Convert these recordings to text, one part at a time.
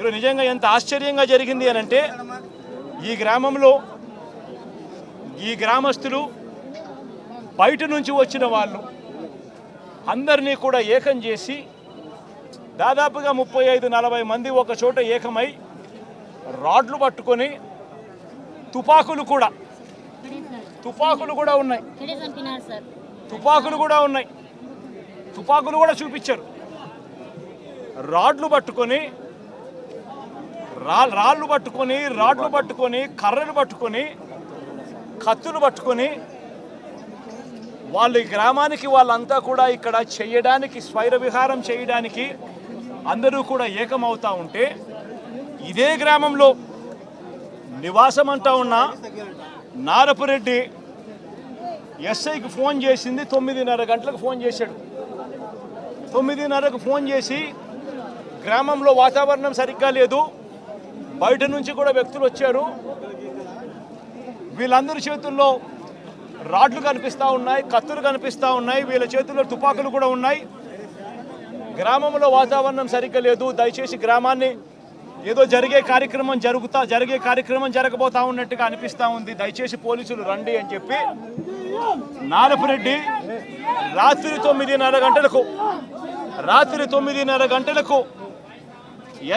ఇక్కడ నిజంగా ఎంత ఆశ్చర్యంగా జరిగింది అని అంటే ఈ గ్రామంలో ఈ గ్రామస్తులు బయట నుంచి వచ్చిన వాళ్ళు అందరినీ కూడా ఏకం చేసి దాదాపుగా 35-40 మంది ఒక చోట ఏకమై రాడ్లు పట్టుకొని తుపాకులు కూడా ఉన్నాయి తుపాకులు కూడా చూపించారు రాడ్లు పట్టుకొని కర్రలు పట్టుకొని కత్తులు పట్టుకొని వాళ్ళ గ్రామానికి వాళ్ళంతా కూడా ఇక్కడ చేయడానికి స్వైర విహారం చేయడానికి అందరూ కూడా ఏకమవుతా ఉంటే ఇదే గ్రామంలో నివాసం అంటా ఉన్న నారపురెడ్డి ఎస్ఐకి ఫోన్ చేసింది 9:30 గంటలకు ఫోన్ చేశాడు 9:30కు ఫోన్ చేసి గ్రామంలో వాతావరణం సరిగ్గా లేదు బయట నుంచి కూడా వ్యక్తులు వచ్చారు వీళ్ళందరి చేతుల్లో రాడ్లు కనిపిస్తూ ఉన్నాయి కత్తులు కనిపిస్తూ ఉన్నాయి వీళ్ళ చేతుల్లో తుపాకులు కూడా ఉన్నాయి గ్రామంలో వాతావరణం సరిగ్గా లేదు దయచేసి గ్రామాన్ని ఏదో జరిగే కార్యక్రమం జరగబోతా ఉన్నట్టుగా అనిపిస్తూ ఉంది దయచేసి పోలీసులు రండి అని చెప్పి నారపురెడ్డి రాత్రి 9:30 గంటలకు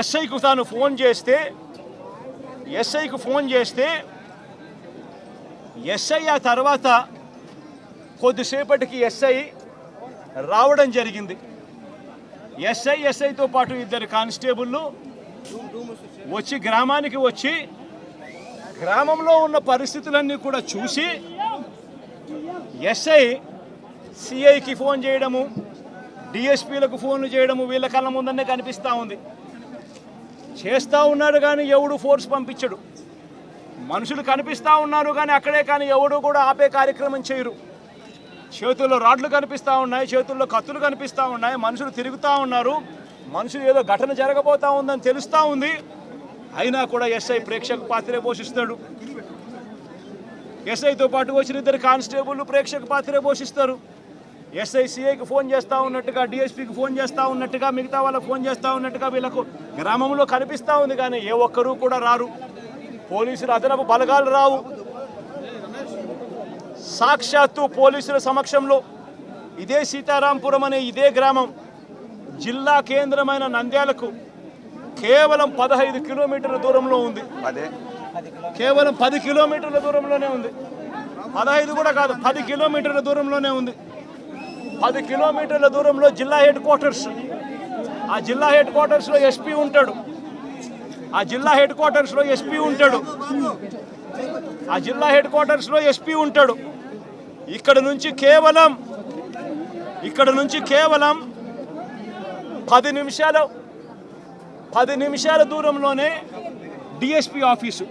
ఎస్ఐకు తాను ఫోన్ చేస్తే ఎస్ఐ ఆ తర్వాత కొద్దిసేపటికి ఎస్ఐ రావడం జరిగింది ఎస్ఐతో పాటు 2 కానిస్టేబుళ్ళు వచ్చి గ్రామానికి వచ్చి గ్రామంలో ఉన్న పరిస్థితులన్నీ కూడా చూసి ఎస్ఐ సిఐకి ఫోన్ చేయడము డిఎస్పీలకు ఫోన్లు చేయడము వీళ్ళ కళ్ళ ముందనే కనిపిస్తూ ఉంది చేస్తూ ఉన్నాడు కానీ ఎవడు ఫోర్స్ పంపించడు మనుషులు కనిపిస్తూ ఉన్నారు కానీ అక్కడే కానీ ఎవడు కూడా ఆపే కార్యక్రమం చేయరు చేతుల్లో రాడ్లు కనిపిస్తూ ఉన్నాయి చేతుల్లో కత్తులు కనిపిస్తూ ఉన్నాయి మనుషులు తిరుగుతూ ఉన్నారు మనుషులు ఏదో ఘటన జరగబోతా ఉందని తెలుస్తూ ఉంది అయినా కూడా ఎస్ఐ ప్రేక్షక పాత్రే పోషిస్తాడు ఎస్ఐతో పాటు వచ్చిన 2 కానిస్టేబుల్ ప్రేక్షక పాత్రే పోషిస్తారు ఎస్ఐ సిఐకి ఫోన్ చేస్తూ ఉన్నట్టుగా డిఎస్పీకి ఫోన్ చేస్తూ ఉన్నట్టుగా మిగతా వాళ్ళకి ఫోన్ చేస్తూ ఉన్నట్టుగా వీళ్ళకు గ్రామంలో కనిపిస్తూ ఉంది కానీ ఏ ఒక్కరూ కూడా రారు పోలీసులు అదనపు బలగాలు రావు సాక్షాత్తు పోలీసుల సమక్షంలో ఇదే సీతారాంపురం అనే ఇదే గ్రామం జిల్లా కేంద్రమైన నంద్యాలకు కేవలం 15 కిలోమీటర్ల దూరంలో ఉంది కేవలం 10 కిలోమీటర్ల దూరంలోనే ఉంది 15 కూడా కాదు 10 కిలోమీటర్ల దూరంలోనే ఉంది 10 కిలోమీటర్ల దూరంలో జిల్లా హెడ్ క్వార్టర్స్ ఆ జిల్లా హెడ్ క్వార్టర్స్లో ఎస్పీ ఉంటాడు ఇక్కడ నుంచి కేవలం 10 నిమిషాల దూరంలోనే డిఎస్పీ ఆఫీసు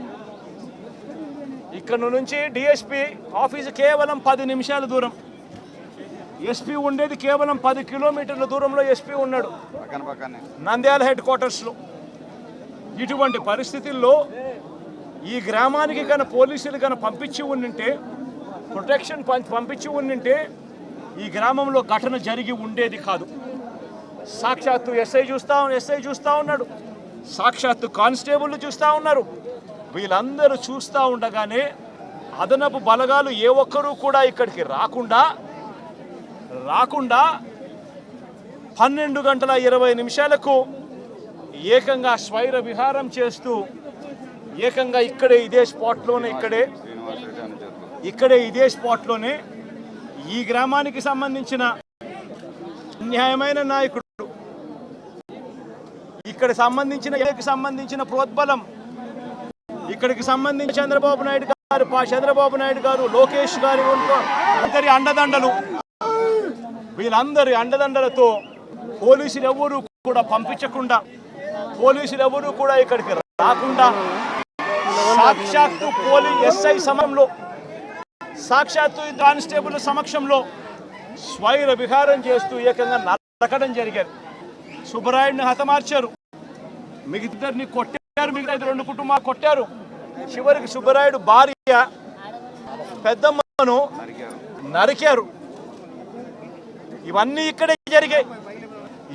ఇక్కడ నుంచి డిఎస్పీ ఆఫీసు కేవలం 10 నిమిషాల దూరం ఎస్పీ ఉండేది కేవలం 10 కిలోమీటర్ల దూరంలో ఎస్పీ ఉన్నాడు నంద్యాల హెడ్ క్వార్టర్స్లో ఇటువంటి పరిస్థితుల్లో ఈ గ్రామానికి పోలీసులు పంపించి ఉండింటే ప్రొటెక్షన్ పంపించి ఉండింటే ఈ గ్రామంలో ఘటన జరిగి ఉండేది కాదు సాక్షాత్తు ఎస్ఐ చూస్తూ ఉన్నాడు సాక్షాత్తు కానిస్టేబుల్ చూస్తూ ఉన్నారు వీళ్ళందరూ చూస్తూ ఉండగానే అదనపు బలగాలు ఏ ఒక్కరూ కూడా ఇక్కడికి రాకుండా 12:20 ఏకంగా స్వైర విహారం చేస్తూ ఏకంగా ఇదే స్పాట్లోనే ఈ గ్రామానికి సంబంధించిన న్యాయమైన నాయకుడు ఇక్కడికి సంబంధించిన ప్రోద్బలం ఇక్కడికి సంబంధించి చంద్రబాబు నాయుడు గారు లోకేష్ గారు అందరి అండదండలు వీళ్ళందరి అండదండలతో పోలీసులు ఎవరు కూడా పంపించకుండా పోలీసులు ఎవరు కూడా ఇక్కడికి రాకుండా సాక్షాత్తు ఎస్ఐ సమయంలో సాక్షాత్తు కానిస్టేబుల్ సమక్షంలో స్వైర విహారం చేస్తూ ఏకంగా నరకడం జరిగారు సుబ్బరాయుడిని హతమార్చారు మిగతాన్ని కొట్టారు మిగతా 2 కుటుంబాలు కొట్టారు చివరికి సుబ్బరాయుడు భార్య పెద్దమ్మను నరికారు ఇవన్నీ ఇక్కడే జరిగాయి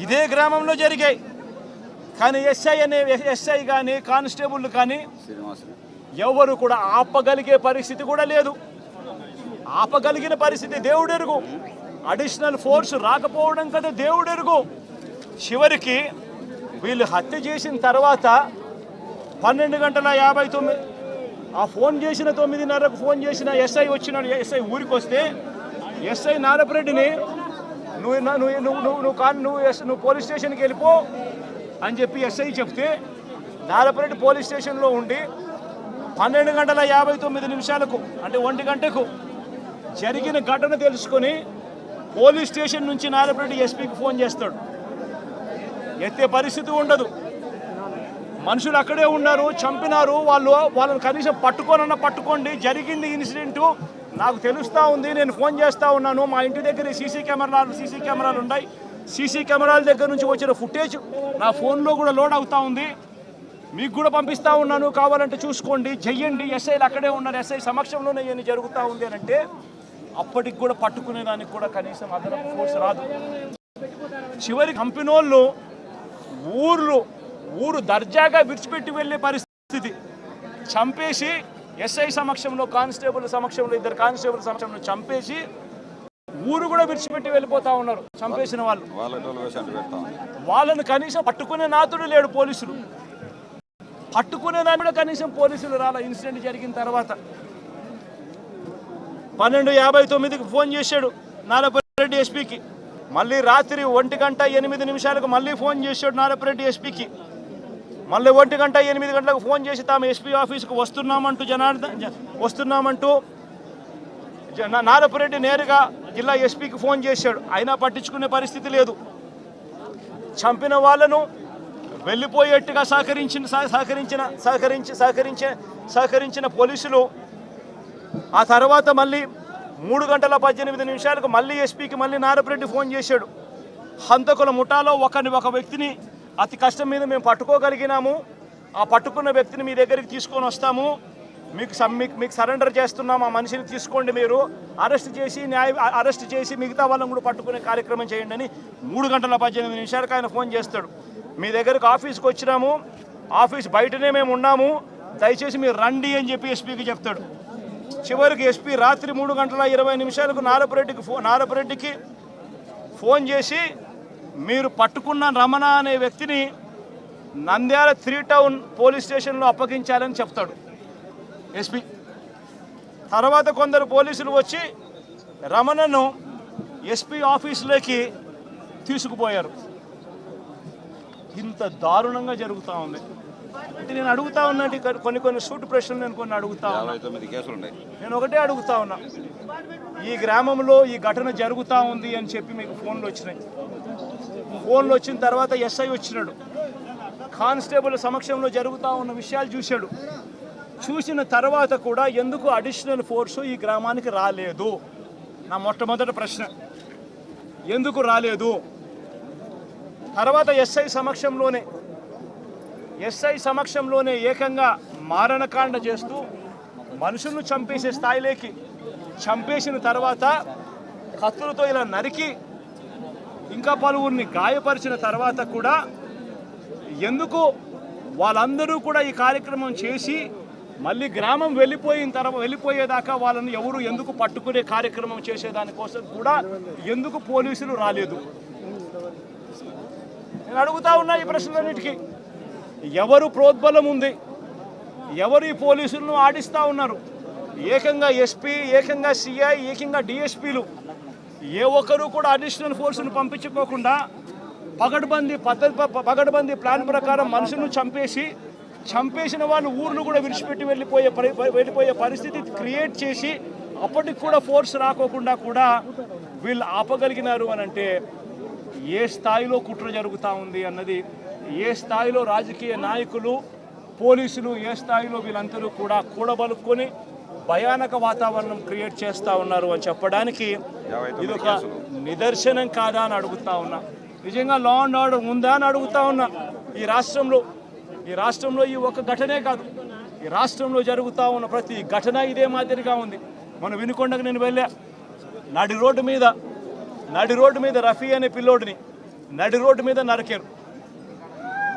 ఇదే గ్రామంలో జరిగాయి కానీ ఎస్ఐ కానీ కానిస్టేబుల్ కానీ ఎవరు కూడా ఆపగలిగే పరిస్థితి కూడా లేదు. ఆపగలిగిన పరిస్థితి దేవుడెరుగు. అడిషనల్ ఫోర్స్ రాకపోవడం కదా దేవుడెరుగు. చివరికి వీళ్ళు హత్య చేసిన తర్వాత 12:59 ఆ ఫోన్ చేసిన 9:30కు ఫోన్ చేసిన ఎస్ఐ వచ్చినాడు. ఎస్ఐ ఊరికి వస్తే ఎస్ఐ నారపరెడ్డిని నువ్వు పోలీస్ స్టేషన్కి వెళ్ళిపో అని చెప్పి ఎస్ఐ చెప్తే నారపరెడ్డి పోలీస్ స్టేషన్లో ఉండి 12:59 అంటే 1 గంటకు జరిగిన ఘటన తెలుసుకొని పోలీస్ స్టేషన్ నుంచి నారపరెడ్డి ఎస్పీకి ఫోన్ చేస్తాడు. ఎత్తే పరిస్థితి ఉండదు. మనుషులు అక్కడే ఉన్నారు, చంపినారు. వాళ్ళని కనీసం పట్టుకోండి, జరిగింది ఇన్సిడెంటు నాకు తెలుస్తూ ఉంది, నేను ఫోన్ చేస్తూ ఉన్నాను. మా ఇంటి దగ్గర సీసీ కెమెరాలు ఉన్నాయి. సీసీ కెమెరాల దగ్గర నుంచి వచ్చిన ఫుటేజ్ నా ఫోన్లో కూడా లోడ్ అవుతూ ఉంది. మీకు కూడా పంపిస్తూ ఉన్నాను, కావాలంటే చూసుకోండి, చెయ్యండి. ఎస్ఐలు అక్కడే ఉన్నారు, ఎస్ఐ సమక్షంలోనే ఇవన్నీ జరుగుతూ ఉంది అని అంటే అప్పటికి కూడా పట్టుకునేదానికి కూడా కనీసం అదనపు ఫోర్స్ రాదు. చివరికి కంపెనోళ్ళు ఊరు దర్జాగా విడిచిపెట్టి వెళ్ళే పరిస్థితి. చంపేసి ఎస్ఐ సమక్షంలో, కానిస్టేబుల్ సమక్షంలో, 2 కానిస్టేబుల్ సమక్షంలో చంపేసి ఊరు కూడా విడిచిపెట్టి వెళ్ళిపోతా ఉన్నారు. చంపేసిన వాళ్ళను కనీసం పట్టుకునే నాతుడు లేడు. పోలీసులు పట్టుకునేదాన్ని కూడా కనీసం పోలీసులు రాలా. ఇన్సిడెంట్ జరిగిన తర్వాత 12:59కి ఫోన్ చేశాడు నారపరెడ్డి ఎస్పీకి. మళ్ళీ రాత్రి 1:08 మళ్ళీ ఫోన్ చేశాడు నారపరెడ్డి ఎస్పీకి. మళ్ళీ 1:08 ఫోన్ చేసి తాము ఎస్పీ ఆఫీస్కి వస్తున్నామంటూ నారపరెడ్డి నేరుగా జిల్లా ఎస్పీకి ఫోన్ చేశాడు. అయినా పట్టించుకునే పరిస్థితి లేదు. చంపిన వాళ్ళను వెళ్ళిపోయేట్టుగా సహకరించిన పోలీసులు ఆ తర్వాత మళ్ళీ 3:18 మళ్ళీ ఎస్పీకి మళ్ళీ నారపరెడ్డి ఫోన్ చేశాడు. హంతకుల ముఠాలో ఒక వ్యక్తిని అతి కష్టం మీద మేము పట్టుకోగలిగినాము. ఆ పట్టుకున్న వ్యక్తిని మీ దగ్గరికి తీసుకొని వస్తాము, మీకు సరెండర్ చేస్తున్నాము, ఆ మనిషిని తీసుకోండి, మీరు అరెస్ట్ చేసి మిగతా వాళ్ళని కూడా పట్టుకునే కార్యక్రమం చేయండి అని 3:18 ఆయన ఫోన్ చేస్తాడు. మీ దగ్గరకు ఆఫీస్కి వచ్చినాము, ఆఫీస్ బయటనే మేము ఉన్నాము, దయచేసి మీరు రండి అని చెప్పి ఎస్పీకి చెప్తాడు. చివరికి ఎస్పీ రాత్రి 3:20 నారపరెడ్డికి ఫోన్ చేసి మీరు పట్టుకున్న రమణ అనే వ్యక్తిని నంద్యాల 3 టౌన్ పోలీస్ స్టేషన్లో అప్పగించాలని చెప్తాడు ఎస్పీ. తర్వాత కొందరు పోలీసులు వచ్చి రమణను ఎస్పీ ఆఫీసులోకి తీసుకుపోయారు. ఇంత దారుణంగా జరుగుతూ ఉంది. అంటే నేను అడుగుతా ఉన్నట్టు కొన్ని సూట్ ప్రశ్నలు నేను అడుగుతా ఉన్నా. నేను ఒకటే అడుగుతా ఉన్నా, ఈ గ్రామంలో ఈ ఘటన జరుగుతూ ఉంది అని చెప్పి మీకు ఫోన్లు వచ్చినాయి. ఫోన్లు వచ్చిన తర్వాత ఎస్ఐ వచ్చినాడు, కానిస్టేబుల్ సమక్షంలో జరుగుతూ ఉన్న విషయాలు చూశాడు. చూసిన తర్వాత కూడా ఎందుకు అడిషనల్ ఫోర్సు ఈ గ్రామానికి రాలేదు? నా మొట్టమొదటి ప్రశ్న, ఎందుకు రాలేదు? తర్వాత ఎస్ఐ సమక్షంలోనే ఏకంగా మారణకాండ చేస్తూ మనుషులను చంపేసే స్థాయిలోకి చంపేసిన తర్వాత కత్తులతో ఇలా నరికి ఇంకా పలువురిని గాయపరిచిన తర్వాత కూడా ఎందుకు వాళ్ళందరూ కూడా ఈ కార్యక్రమం చేసి మళ్ళీ గ్రామం వెళ్ళిపోయేదాకా వాళ్ళని ఎవరు ఎందుకు పట్టుకునే కార్యక్రమం చేసేదానికోసం కూడా ఎందుకు పోలీసులు రాలేదు? నేను అడుగుతా ఉన్నా ఈ ప్రశ్నలన్నిటికీ. ఎవరు ప్రోద్బలం ఉంది? ఎవరు ఈ పోలీసులను ఆడిస్తూ ఉన్నారు? ఏకంగా ఎస్పీ, ఏకంగా సిఐ, ఏకంగా డిఎస్పీలు ఏ ఒక్కరూ కూడా అడిషనల్ ఫోర్సును పంపించుకోకుండా పగడ్బందీ ప్లాన్ ప్రకారం మనుషులను చంపేసిన వాళ్ళు ఊర్లు కూడా విడిచిపెట్టి వెళ్ళిపోయే పరిస్థితి క్రియేట్ చేసి అప్పటికి కూడా ఫోర్స్ రాకోకుండా కూడా వీళ్ళు ఆపగలిగినారు అని అంటే ఏ స్థాయిలో కుట్ర జరుగుతూ ఉంది అన్నది, ఏ స్థాయిలో రాజకీయ నాయకులు, పోలీసులు, ఏ స్థాయిలో వీళ్ళందరూ కూడా కూడబలుక్కొని భయానక వాతావరణం క్రియేట్ చేస్తూ ఉన్నారు అని చెప్పడానికి ఇది ఒక నిదర్శనం కాదా అని అడుగుతా ఉన్నా. నిజంగా లా అండ్ ఆర్డర్ ఉందా అని అడుగుతా ఉన్నా. ఈ రాష్ట్రంలో ఈ ఒక ఘటనే కాదు, ఈ రాష్ట్రంలో జరుగుతూ ఉన్న ప్రతి ఘటన ఇదే మాదిరిగా ఉంది. మనం వినుకొండకు నేను వెళ్ళా, నడి రోడ్డు మీద రఫీ అనే పిల్లోడిని నడి రోడ్డు మీద నరికారు.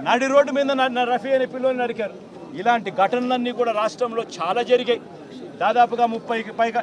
నడి రోడ్డు మీద రఫీ అనే పిల్లోని నరికారు. ఇలాంటి ఘటనలన్నీ కూడా రాష్ట్రంలో చాలా జరిగాయి. దాదాపుగా 30కి పైగా